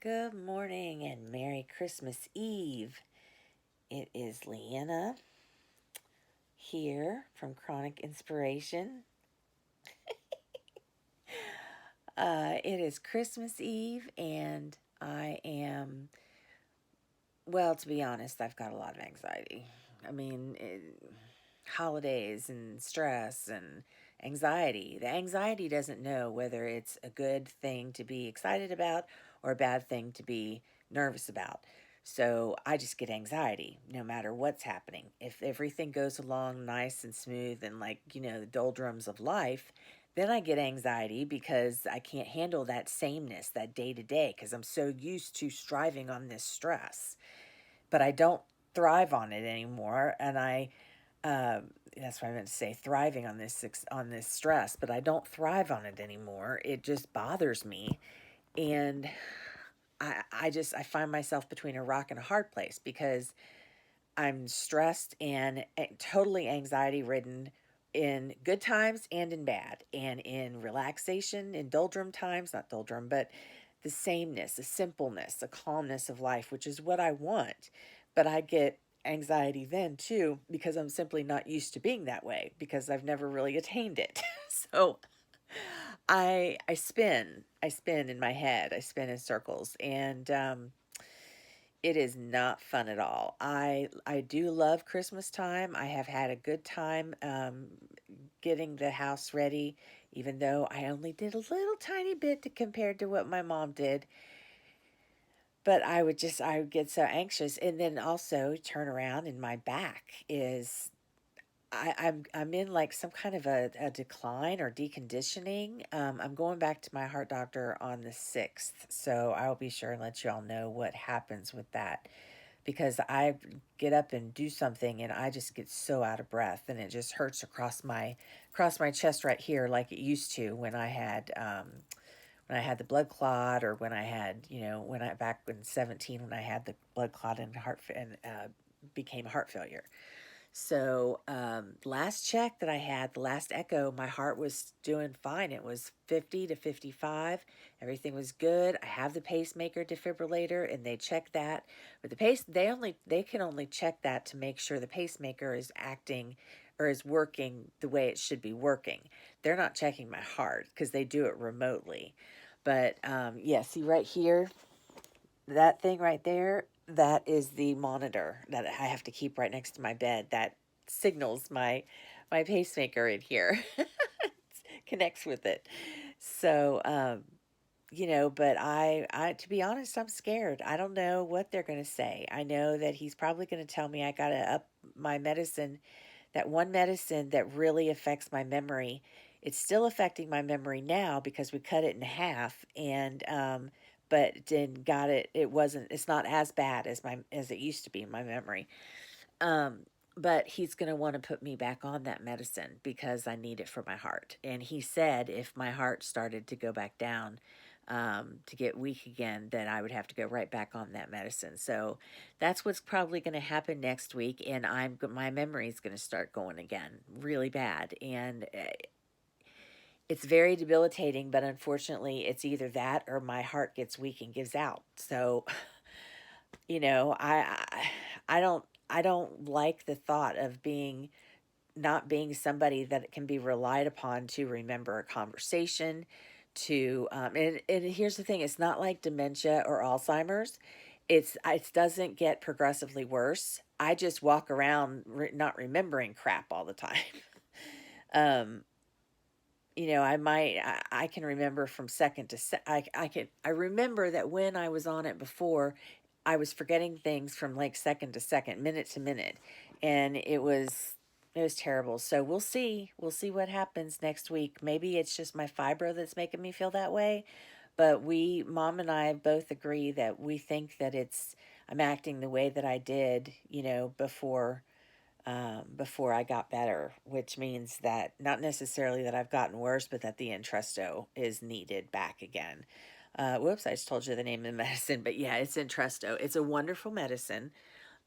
Good morning and Merry Christmas Eve. It is Leanna here from Chronic Inspiration. It is Christmas Eve, and I am, well, to be honest, I've got a lot of anxiety. I mean, holidays and stress and anxiety. The anxiety doesn't know whether it's a good thing to be excited about or a bad thing to be nervous about. So I just get anxiety no matter what's happening. If everything goes along nice and smooth and like, the doldrums of life, then I get anxiety because I can't handle that sameness, that day to day, because I'm so used to striving on this stress. But I don't thrive on it anymore. And that's what I meant to say, thriving on this stress, but I don't thrive on it anymore. It just bothers me, and I find myself between a rock and a hard place because I'm stressed and totally anxiety ridden in good times and in bad, and in relaxation, in doldrum times, not doldrum, but the sameness, the simpleness, the calmness of life, which is what I want. But I get anxiety then too because I'm simply not used to being that way because I've never really attained it. So I spin in my head. I spin in circles, and it is not fun at all. I do love Christmas time. I have had a good time getting the house ready, even though I only did a little tiny bit compared to what my mom did. But I would get so anxious, and then also turn around, and my back is I'm in like some kind of a decline or deconditioning. I'm going back to my heart doctor on the 6th, so I'll be sure and let you all know what happens with that, because I get up and do something and I just get so out of breath, and it just hurts across my chest right here like it used to when I had the blood clot, or when I had, when I back in 17 when I had the blood clot and became heart failure. So last check that I had, the last echo, my heart was doing fine. It was 50 to 55. Everything was good. I have the pacemaker defibrillator, and they check that. But they can only check that to make sure the pacemaker is acting or is working the way it should be working. They're not checking my heart because they do it remotely. But yeah, see right here, that thing right there, that is the monitor that I have to keep right next to my bed. That signals my pacemaker in here. Connects with it. So but I to be honest, I'm scared. I don't know what they're going to say. I know that he's probably going to tell me I got to up my medicine, that one medicine that really affects my memory. It's still affecting my memory now because we cut it in half, and but then got it. It's not as bad as it used to be in my memory. Um, but he's going to want to put me back on that medicine because I need it for my heart. And he said if my heart started to go back down, to get weak again, then I would have to go right back on that medicine. So that's what's probably going to happen next week. And my memory is going to start going again really bad. And it's very debilitating, but unfortunately, it's either that or my heart gets weak and gives out. So, you know, I don't like the thought of not being somebody that can be relied upon to remember a conversation. And here's the thing: it's not like dementia or Alzheimer's. It doesn't get progressively worse. I just walk around not remembering crap all the time. um, I can remember from second to I remember that when I was on it before, I was forgetting things from like second to second, minute to minute, and it was terrible. So we'll see what happens next week. Maybe it's just my fibro that's making me feel that way, but mom and I both agree that we think that I'm acting the way that I did, before I got better, which means that not necessarily that I've gotten worse, but that the Entresto is needed back again. Whoops, I just told you the name of the medicine, but yeah, it's Entresto. It's a wonderful medicine,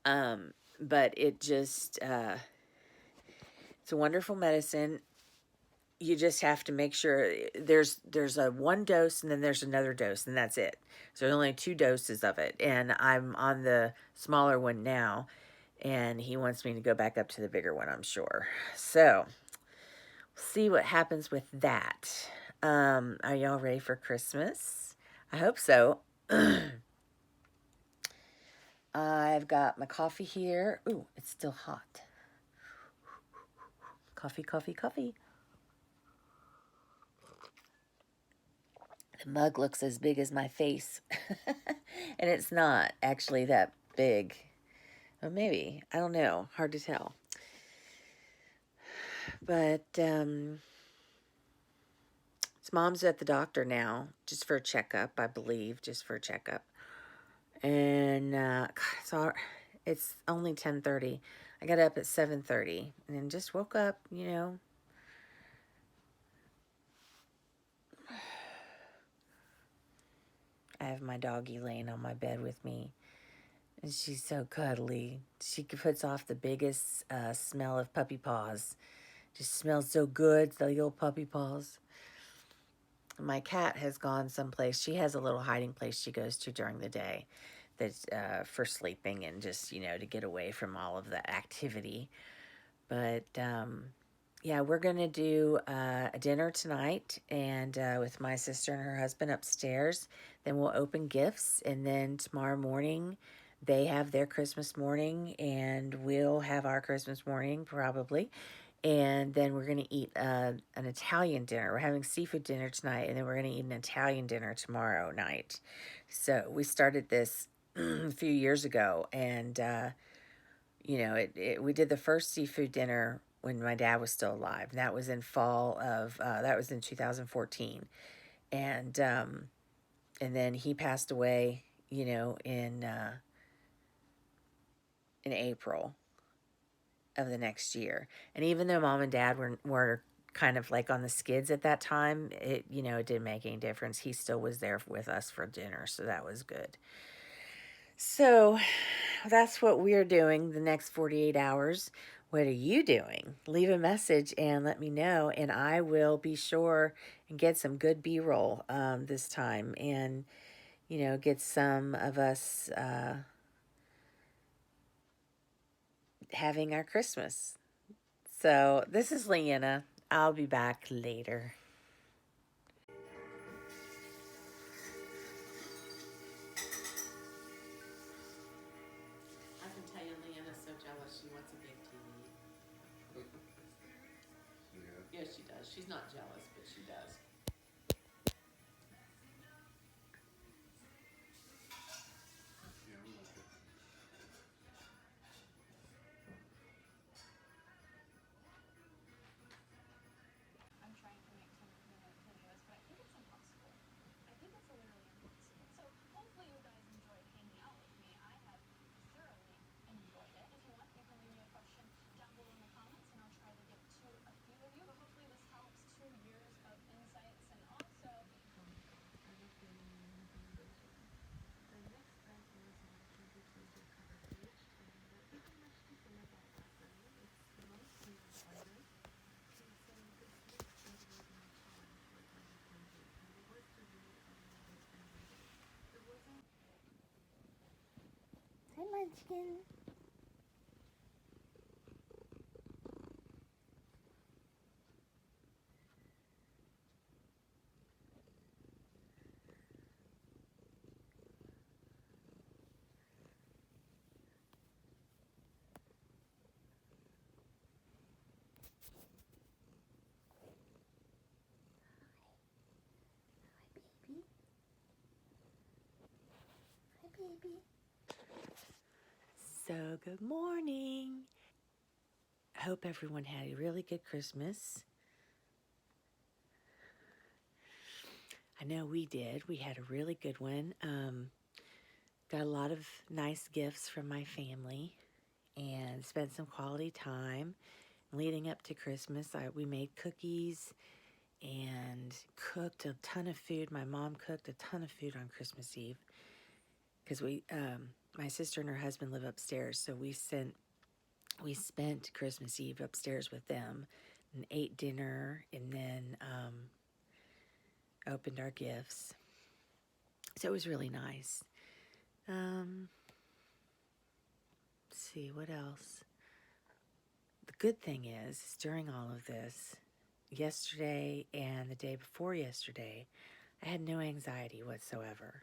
but it's a wonderful medicine. you just have to make sure there's a one dose and then there's another dose and that's it. So there's only 2 doses of it, and I'm on the smaller one now, and he wants me to go back up to the bigger one, I'm sure. So see what happens with that. Are y'all ready for Christmas? I hope so. I've got my coffee here. Ooh, it's still hot. Coffee, coffee, coffee. The mug looks as big as my face. And it's not actually that big. Well, maybe. I don't know. Hard to tell. But his mom's at the doctor now, just for a checkup, I believe, just for a checkup. And so it's only 10:30. I got up at 7:30 and then just woke up, you know. I have my doggie laying on my bed with me, and she's so cuddly. She puts off the biggest smell of puppy paws. Just smells so good, the little puppy paws. My cat has gone someplace. She has a little hiding place she goes to during the day that's for sleeping and just, you know, to get away from all of the activity. But yeah, we're going to do a dinner tonight, and with my sister and her husband upstairs. Then we'll open gifts, and then tomorrow morning they have their Christmas morning, and we'll have our Christmas morning probably. And then we're going to eat an Italian dinner. We're having seafood dinner tonight, and then we're going to eat an Italian dinner tomorrow night. So we started this a few years ago, and you know, we did the first seafood dinner when my dad was still alive. That was in fall of that was in 2014, and then he passed away, you know, in April of the next year. And even though mom and dad were kind of like on the skids at that time, it, you know, it didn't make any difference. He still was there with us for dinner, so that was good. So that's what we're doing the next 48 hours. What are you doing? Leave a message and let me know, and I will be sure and get some good B-roll this time, and, you know, get some of us having our Christmas. So this is Leanna. I'll be back later. I can tell you Leanna's so jealous she wants a big TV. Yes, she does. She's not jealous, but she does. Hi, Munchkin. Baby. Hi, baby. So, good morning. I hope everyone had a really good Christmas. I know we did. We had a really good one. Got a lot of nice gifts from my family and spent some quality time leading up to Christmas. We made cookies and cooked a ton of food. My mom cooked a ton of food on Christmas Eve because my sister and her husband live upstairs, so we spent Christmas Eve upstairs with them, and ate dinner, and then opened our gifts. So it was really nice. Let's see, what else? The good thing is during all of this, yesterday and the day before yesterday, I had no anxiety whatsoever.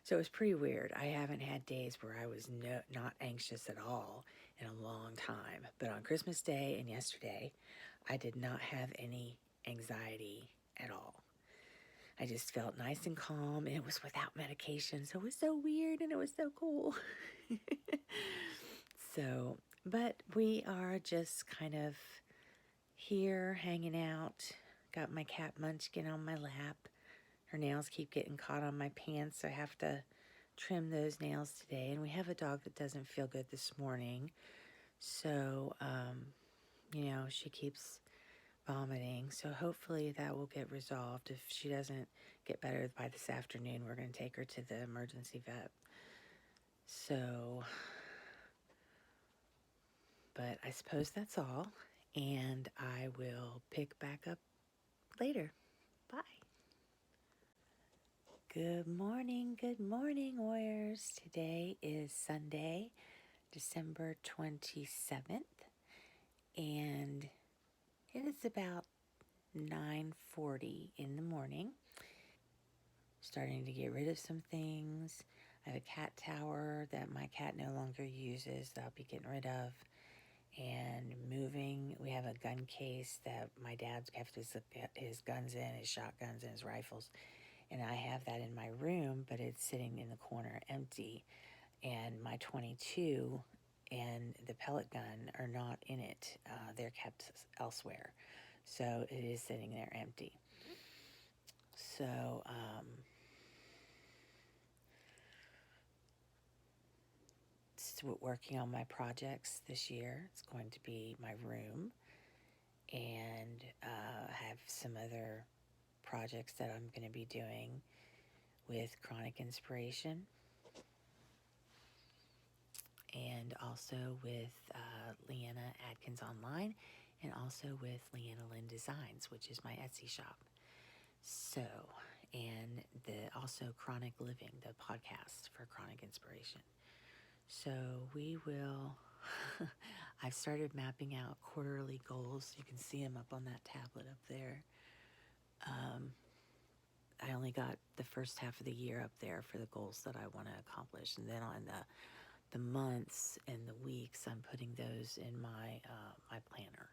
So it was pretty weird. I haven't had days where I was not anxious at all in a long time. But on Christmas Day and yesterday, I did not have any anxiety at all. I just felt nice and calm, and it was without medication. So it was so weird, and it was so cool. So, but we are just kind of here hanging out. Got my cat Munchkin on my lap. Her nails keep getting caught on my pants, so I have to trim those nails today. And we have a dog that doesn't feel good this morning. So, she keeps vomiting. So hopefully that will get resolved. If she doesn't get better by this afternoon, we're going to take her to the emergency vet. So, but I suppose that's all. And I will pick back up later. Bye. Good morning, warriors. Today is Sunday, December 27th, and it is about 9:40 in the morning. Starting to get rid of some things. I have a cat tower that my cat no longer uses that I'll be getting rid of, and moving. We have a gun case that my dad's kept his guns in, his shotguns and his rifles, and I have that in my room, but it's sitting in the corner empty. And my 22 and the pellet gun are not in it. They're kept elsewhere. So it is sitting there empty. So, working on my projects this year. It's going to be my room, and have some other projects that I'm going to be doing with Chronic Inspiration, and also with Leanna Adkins Online, and also with Leanna Lynn Designs, which is my Etsy shop. So, and also Chronic Living, the podcast for Chronic Inspiration. So we will, I've started mapping out quarterly goals. You can see them up on that tablet up there. I only got the first half of the year up there for the goals that I want to accomplish. And then on the months and the weeks, I'm putting those in my planner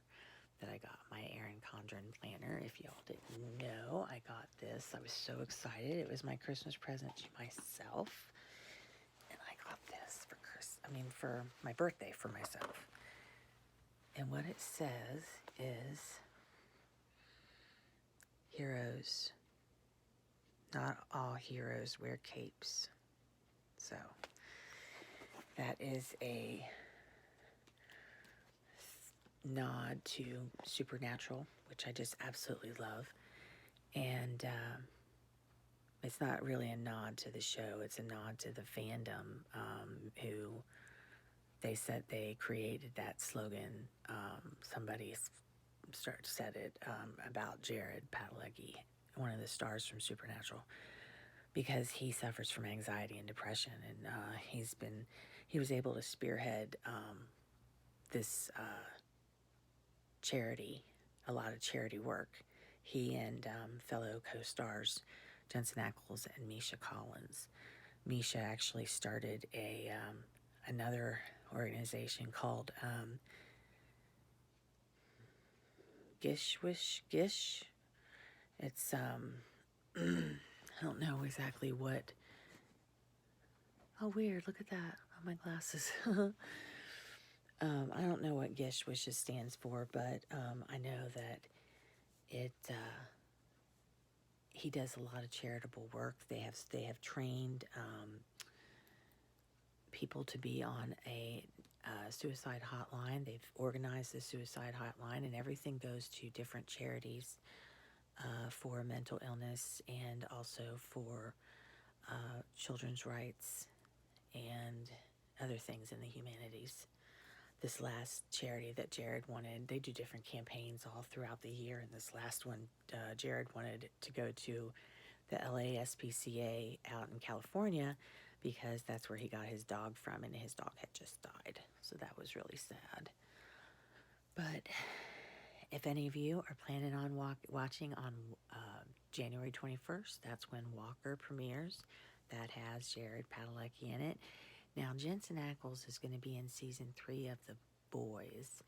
that I got, my Erin Condren planner. If y'all didn't know, I got this. I was so excited. It was my Christmas present to myself. And I got this for my birthday for myself. And what it says is, heroes, not all heroes wear capes. So that is a nod to Supernatural, which I just absolutely love. And it's not really a nod to the show. It's a nod to the fandom, who they said they created that slogan. Somebody said it about Jared Padalecki, one of the stars from Supernatural, because he suffers from anxiety and depression, and he was able to spearhead this charity, a lot of charity work. He and fellow co-stars Jensen Ackles and Misha Collins. Misha actually started another organization called Gish. It's I don't know exactly what. Oh, weird! Look at that on my glasses. I don't know what Gish Wishes stands for, but I know that he does a lot of charitable work. They have trained people to be on a suicide hotline. They've organized the suicide hotline, and everything goes to different charities for mental illness, and also for children's rights and other things in the humanities this last charity that Jared wanted. They do different campaigns all throughout the year, and this last one, Jared wanted to go to the laspca out in California because that's where he got his dog from, and his dog had just died. So that was really sad. But if any of you are planning on watching on January 21st, that's when Walker premieres. That has Jared Padalecki in it. Now, Jensen Ackles is going to be in season 3 of The Boys,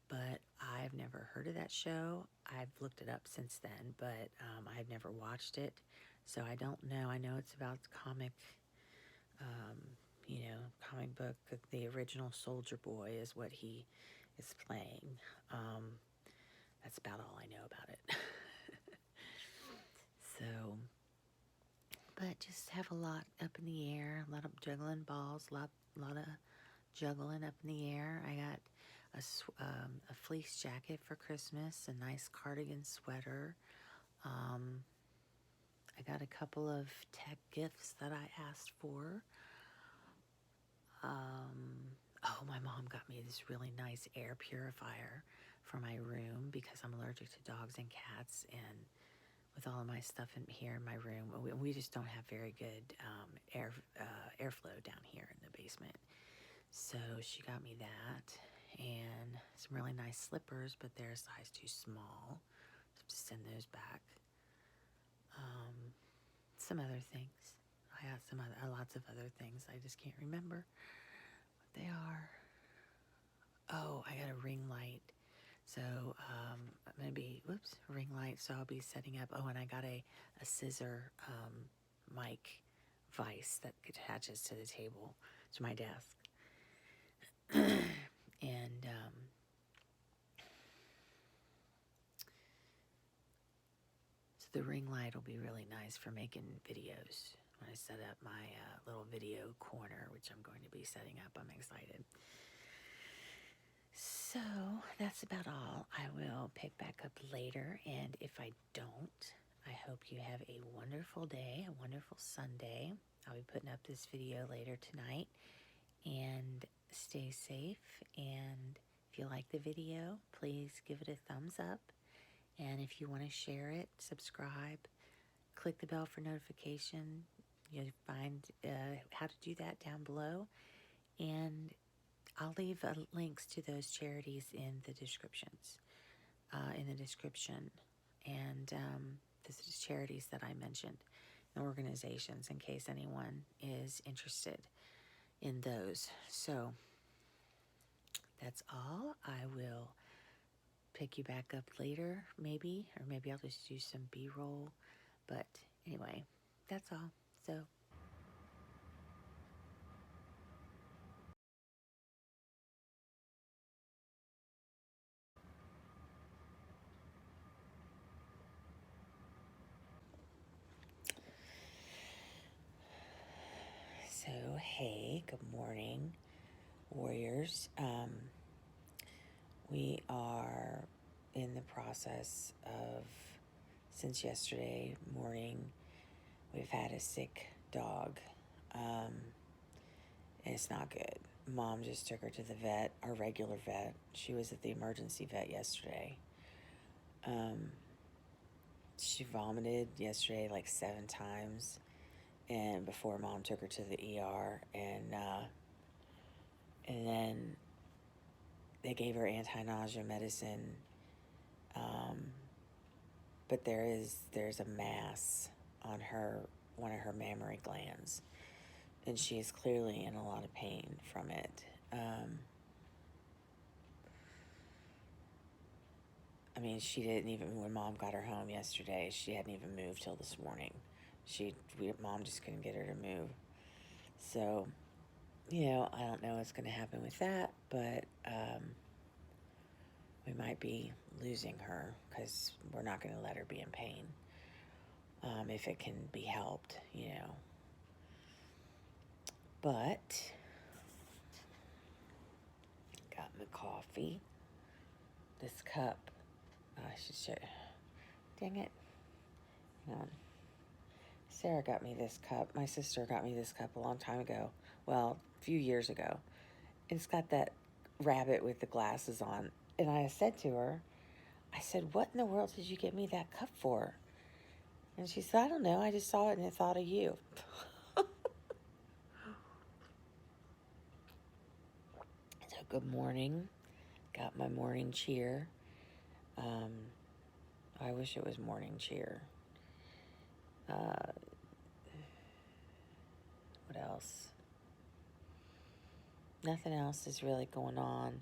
but I've never heard of that show. I've looked it up since then, but I've never watched it, so I don't know. I know it's about the comic, comic book. The original Soldier Boy is what he is playing. That's about all I know about it. So, but just have a lot up in the air, a lot of juggling balls, a lot of juggling up in the air. I got a fleece jacket for Christmas, a nice cardigan sweater. I got a couple of tech gifts that I asked for. Oh, my mom got me this really nice air purifier for my room because I'm allergic to dogs and cats, and with all of my stuff in here in my room, we just don't have very good airflow down here in the basement. So she got me that, and some really nice slippers, but they're a size too small. So I have to send those back. Some other things. I got lots of other things. I just can't remember what they are. Oh, I got a ring light. So I'm going to be, ring light. So I'll be setting up. Oh, and I got a scissor mic vise that attaches to the table, to my desk. And so the ring light will be really nice for making videos. When I set up my little video corner, which I'm going to be setting up, I'm excited. So that's about all. I will pick back up later, and if I don't, I hope you have a wonderful day, a wonderful Sunday. I'll be putting up this video later tonight, and stay safe. And if you like the video, please give it a thumbs up. And if you want to share it, subscribe, click the bell for notification. You'll find how to do that down below. And I'll leave links to those charities in the description. And this is charities that I mentioned, and organizations, in case anyone is interested in those. So that's all. I will pick you back up later, maybe, or maybe I'll just do some B-roll. But anyway, that's all. So hey, good morning, warriors. We are in the process of, since yesterday morning, we've had a sick dog. And it's not good. Mom just took her to the vet, our regular vet. She was at the emergency vet yesterday. She vomited yesterday like 7 times, and before Mom took her to the ER, and then they gave her anti-nausea medicine, but there's a mass on one of her mammary glands, and she is clearly in a lot of pain from it. I mean, she didn't even, when Mom got her home yesterday, she hadn't even moved till this morning. Mom just couldn't get her to move. So, I don't know what's going to happen with that, but we might be losing her because we're not going to let her be in pain if it can be helped. But, got my coffee. This cup, I should show you. Dang it. Hang on. Sarah got me this cup. My sister got me this cup a long time ago. Well, a few years ago. It's got that rabbit with the glasses on. And I said to her, I said, "What in the world did you get me that cup for?" And she said, "I don't know. I just saw it and I thought of you." So good morning. Got my morning cheer. Um, I wish it was morning cheer. Uh, what else? Nothing else is really going on.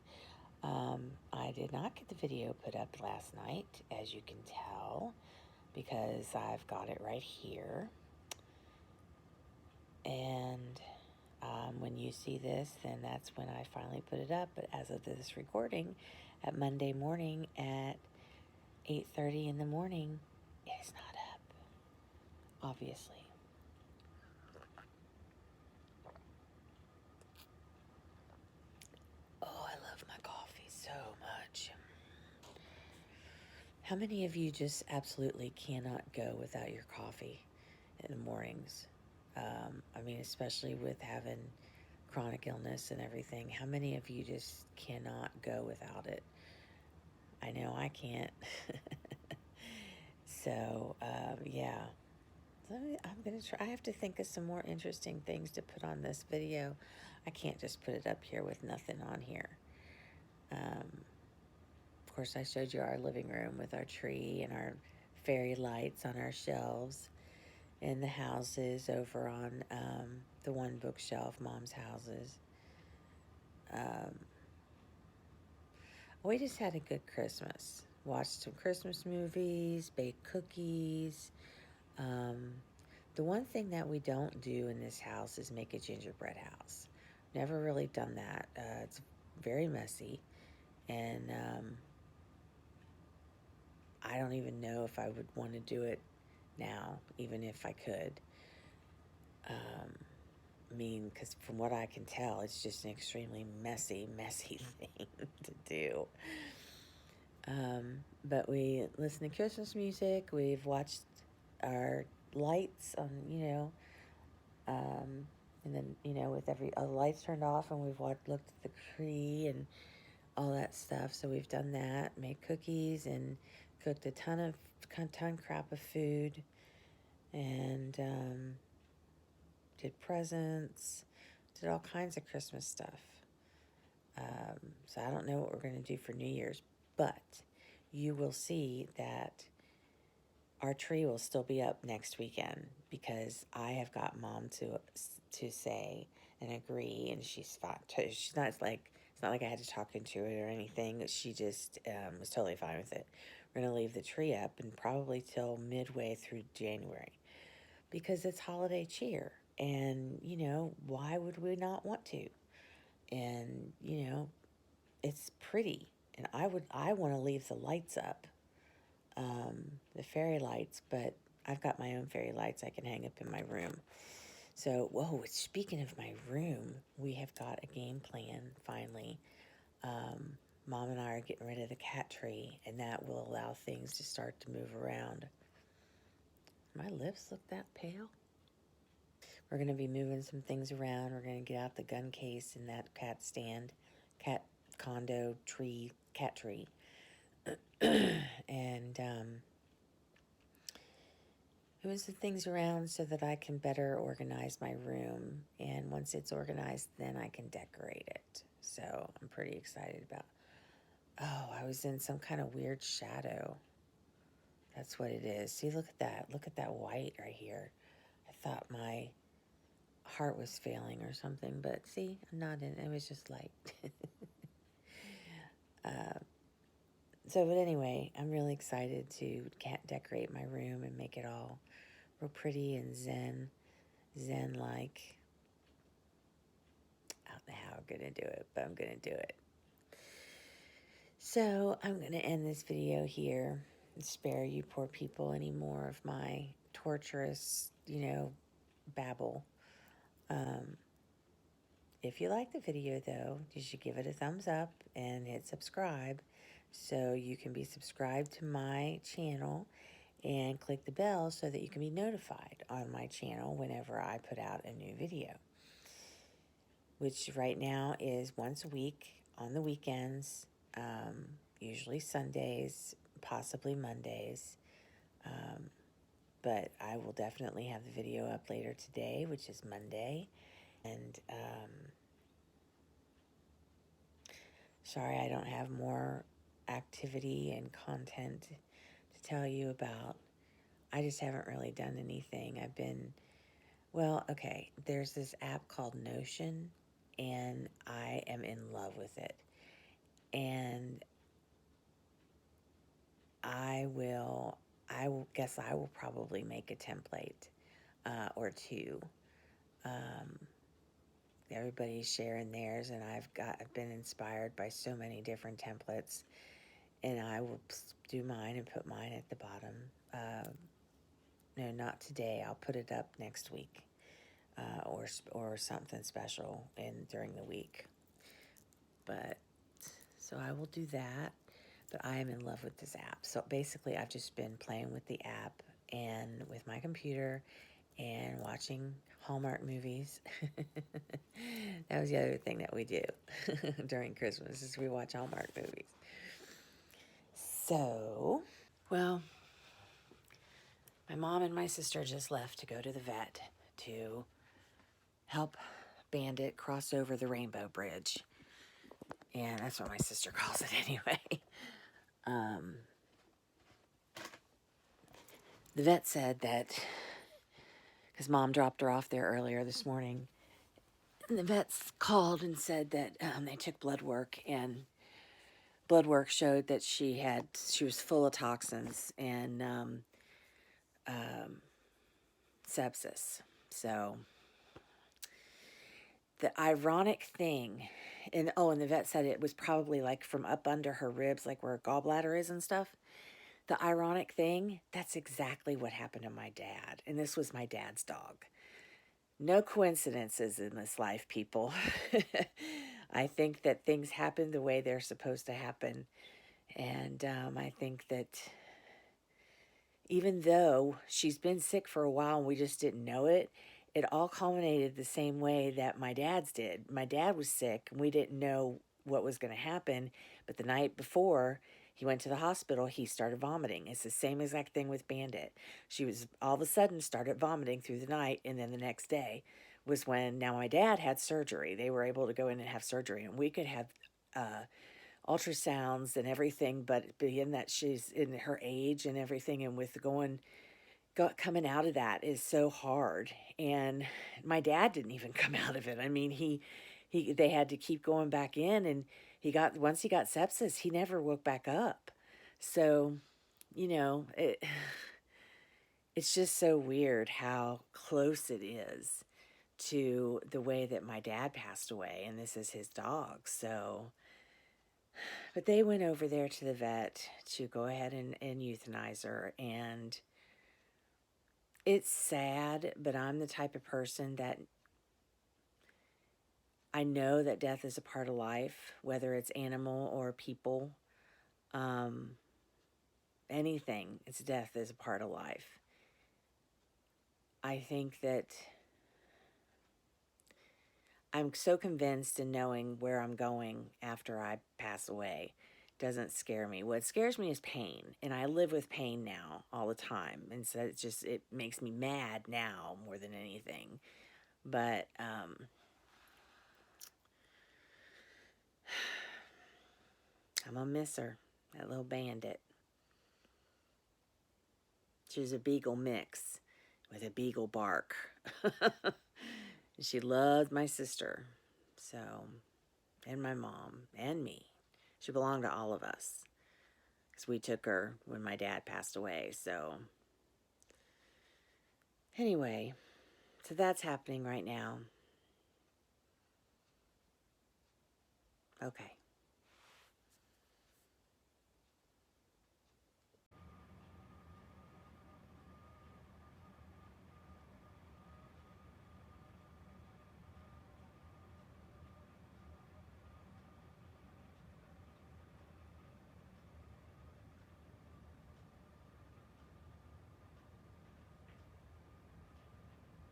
I did not get the video put up last night, as you can tell, because I've got it right here. And when you see this, then that's when I finally put it up. But as of this recording, at Monday morning at 8:30 in the morning, it is not up, obviously. Oh, I love my coffee so much. How many of you just absolutely cannot go without your coffee in the mornings? I mean, especially with having chronic illness and everything. How many of you just cannot go without it? I know I can't. So, yeah. I'm going to try. I have to think of some more interesting things to put on this video. I can't just put it up here with nothing on here. Of course, I showed you our living room with our tree and our fairy lights on our shelves, and the houses over on the one bookshelf, Mom's houses. We just had a good Christmas. Watched some Christmas movies, baked cookies. The one thing that we don't do in this house is make a gingerbread house. Never really done that. It's very messy, and I don't even know if I would want to do it now, even if I could. I mean, because from what I can tell, it's just an extremely messy thing to do. But we listen to Christmas music. We've watched our lights on, and then, with all the lights turned off, and we've looked at the tree and all that stuff. So we've done that, made cookies, and cooked a ton crap of food, and did presents, did all kinds of Christmas stuff. So I don't know what we're going to do for New Year's, but you will see that our tree will still be up next weekend because I have got Mom to say and agree, and she's fine. She's not like, it's not like I had to talk into it or anything. She just was totally fine with it. We're going to leave the tree up and probably till midway through January because it's holiday cheer, and why would we not want to? And it's pretty, and I want to leave the lights up, the fairy lights, but I've got my own fairy lights I can hang up in my room. So, whoa, speaking of my room, we have got a game plan finally. Mom and I are getting rid of the cat tree, and that will allow things to start to move around. My lips look that pale. We're going to be moving some things around. We're going to get out the gun case in that cat stand, cat condo tree, cat tree. And move some things around so that I can better organize my room. And once it's organized, then I can decorate it. So I'm pretty excited about. Oh, I was in some kind of weird shadow. That's what it is. See, look at that. Look at that white right here. I thought my heart was failing or something, but see, I'm not in. It was just light. But anyway, I'm really excited to decorate my room and make it all real pretty and zen-like. I don't know how I'm going to do it, but I'm going to do it. So I'm going to end this video here and spare you poor people any more of my torturous, babble. If you like the video, though, you should give it a thumbs up and hit subscribe so you can be subscribed to my channel, and click the bell so that you can be notified on my channel whenever I put out a new video, which right now is once a week on the weekends, usually Sundays, possibly Mondays. But I will definitely have the video up later today, which is Monday. And sorry I don't have more activity and content to tell you about. I just haven't really done anything. Okay, there's this app called Notion, and I am in love with it. And guess I will probably make a template or two. Everybody's sharing theirs, and I've been inspired by so many different templates, and I will do mine and put mine at the bottom. No, not today. I'll put it up next week, or something special during the week. But so I will do that. But I am in love with this app. So basically, I've just been playing with the app and with my computer and watching Hallmark movies. That was the other thing that we do during Christmas is we watch Hallmark movies. So, well, my mom and my sister just left to go to the vet to help Bandit cross over the Rainbow Bridge. And that's what my sister calls it anyway. The vet said that, because Mom dropped her off there earlier this morning, and the vets called and said that they took blood work, and blood work showed that she was full of toxins and sepsis. So the ironic thing, and the vet said it was probably like from up under her ribs, like where her gallbladder is and stuff. The ironic thing, that's exactly what happened to my dad. And this was my dad's dog. No coincidences in this life, people. I think that things happen the way they're supposed to happen. And I think that even though she's been sick for a while and we just didn't know it, it all culminated the same way that my dad's did. My dad was sick and we didn't know what was going to happen. But the night before he went to the hospital, he started vomiting. It's the same exact thing with Bandit. She was all of a sudden started vomiting through the night, and then the next day was when now my dad had surgery. They were able to go in and have surgery, and we could have ultrasounds and everything, but being that she's in her age and everything, and with coming out of that is so hard. And my dad didn't even come out of it. I mean, they had to keep going back in, and once he got sepsis, he never woke back up. So, it's just so weird how close it is to the way that my dad passed away, and this is his dog. So, but they went over there to the vet to go ahead and euthanize her, and it's sad, but I'm the type of person that I know that death is a part of life, whether it's animal or people. Anything, it's death is a part of life. I think that I'm so convinced in knowing where I'm going after I pass away doesn't scare me. What scares me is pain, and I live with pain now all the time, and so it makes me mad now more than anything. But I'm gonna miss her, that little Bandit. She was a beagle mix with a beagle bark. She loved my sister, so, and my mom, and me. She belonged to all of us, because we took her when my dad passed away. So anyway, so that's happening right now. Okay.